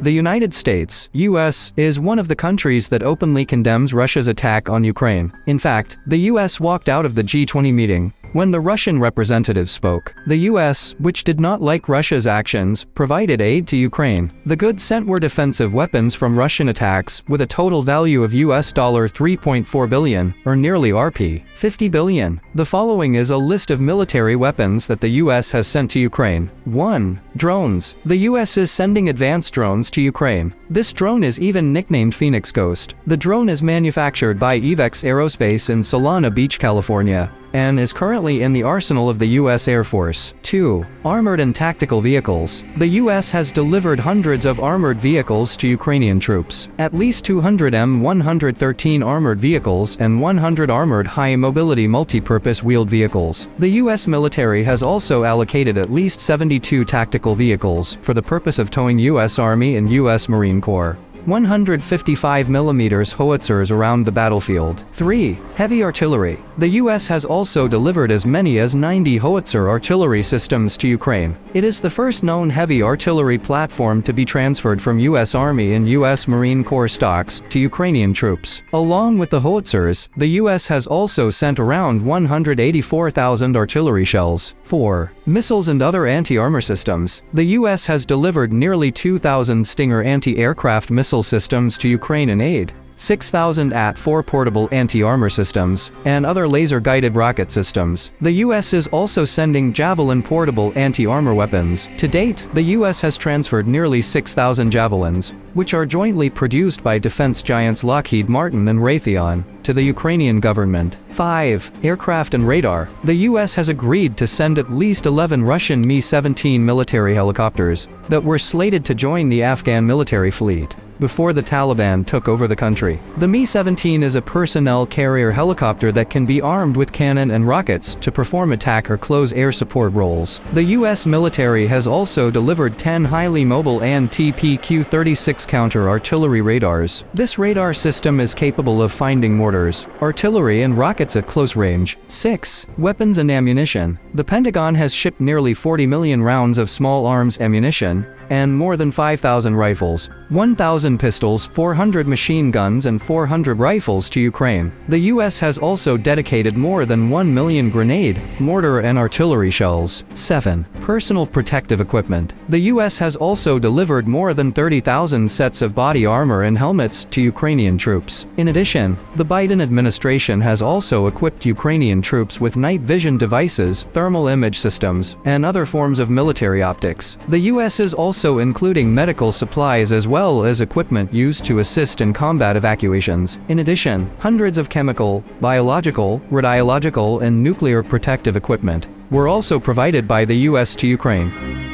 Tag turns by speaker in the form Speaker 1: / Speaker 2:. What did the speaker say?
Speaker 1: The United States, US, is one of the countries that openly condemns Russia's attack on Ukraine. In fact, the US walked out of the G20 meeting when the Russian representative spoke. The US, which did not like Russia's actions, provided aid to Ukraine. The goods sent were defensive weapons from Russian attacks, with a total value of US $3.4 billion, or nearly Rp. 50 billion. The following is a list of military weapons that the US has sent to Ukraine. 1. Drones. The US is sending advanced drones to Ukraine. This drone is even nicknamed Phoenix Ghost. The drone is manufactured by Avex Aerospace in Solana Beach, California, and is currently in the arsenal of the U.S. Air Force. 2. Armored and tactical vehicles. The U.S. has delivered hundreds of armored vehicles to Ukrainian troops. At least 200 M113 armored vehicles and 100 armored high-mobility multi-purpose wheeled vehicles. The U.S. military has also allocated at least 72 tactical vehicles for the purpose of towing U.S. Army and U.S. Marine Corps 155mm howitzers around the battlefield. 3. Heavy artillery. The U.S. has also delivered as many as 90 howitzer artillery systems to Ukraine. It is the first known heavy artillery platform to be transferred from U.S. Army and U.S. Marine Corps stocks to Ukrainian troops. Along with the howitzers, the U.S. has also sent around 184,000 artillery shells. 4. Missiles and other anti-armor systems. The U.S. has delivered nearly 2,000 Stinger anti-aircraft missile systems to Ukraine in aid, 6,000 AT-4 portable anti-armor systems, and other laser-guided rocket systems. The U.S. is also sending Javelin portable anti-armor weapons. To date, the U.S. has transferred nearly 6,000 Javelins, which are jointly produced by defense giants Lockheed Martin and Raytheon, to the Ukrainian government. 5. Aircraft and radar. The U.S. has agreed to send at least 11 Russian Mi-17 military helicopters that were slated to join the Afghan military fleet before the Taliban took over the country. The Mi-17 is a personnel carrier helicopter that can be armed with cannon and rockets to perform attack or close air support roles. The U.S. military has also delivered 10 highly mobile and TPQ-36 counter-artillery radars. This radar system is capable of finding mortars, artillery and rockets at close range. 6. Weapons and ammunition. The Pentagon has shipped nearly 40 million rounds of small arms ammunition and more than 5,000 rifles, 1,000 pistols, 400 machine guns and 400 rifles to Ukraine. The U.S. has also dedicated more than 1 million grenade, mortar and artillery shells. 7. Personal protective equipment. The U.S. has also delivered more than 30,000 sets of body armor and helmets to Ukrainian troops. In addition, the Biden administration has also equipped Ukrainian troops with night vision devices, thermal image systems, and other forms of military optics. The U.S. is also including medical supplies as well as equipment used to assist in combat evacuations. In addition, hundreds of chemical, biological, radiological, and nuclear protective equipment were also provided by the U.S. to Ukraine.